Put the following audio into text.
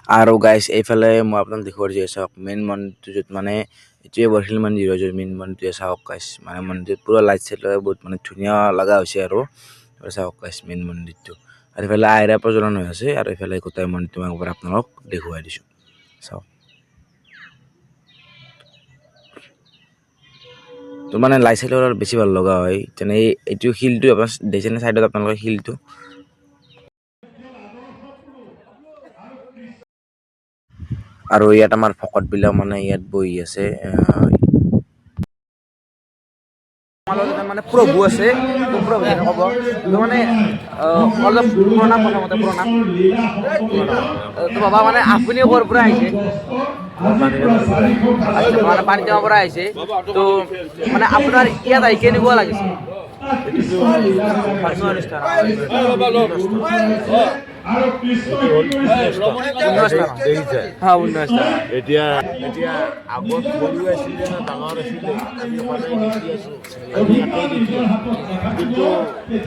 আৰু গাইছ এইফালে মই আপোনাক দেখুৱাই দিছোঁ চাওক মেইন মন্দিৰটোত মানে এইটোৱে বৰশিল মন্দিৰ হয় মেইন মন্দিৰটোৱে চাওক গাইছ মানে মন্দিৰত পুৰা লাইট চাইট লগাই বহুত মানে ধুনীয়া লগা হৈছে আৰু চাওক গাইছ মেইন মন্দিৰটো আৰু এইফালে আইৰা প্ৰজ্বলন হৈ আছে আৰু এইফালে গোটেই মন্দিৰটো মই একবাৰ আপোনালোকক দেখুৱাই দিছোঁ চাওক তো মানে লাইট চাইট অলপ বেছি ভাল লগা হয় যেনে এইটো শিলটো আপোনাৰ দেখিছেনে চাইডত আপোনালোকৰ শিলটো আৰু ইয়াত আমাৰ ভকতবিলাক মানে ইয়াত বহি আছে মানে প্ৰভু আছে প্ৰভু ক'ব মানে অলপ প্ৰণাম প্ৰথমতে প্ৰণাম তো বাবা মানে আপুনি ক'ৰ পৰা আহিছে মানে পানীটেঙাৰ পৰা আহিছে তো মানে আপোনাৰ ইয়াত আহি কেনেকুৱা লাগিছে এতিয়া আগত সৰু আছিলে না ডাঙৰ আছিলে আমি সদায় দেখি আছো কিন্তু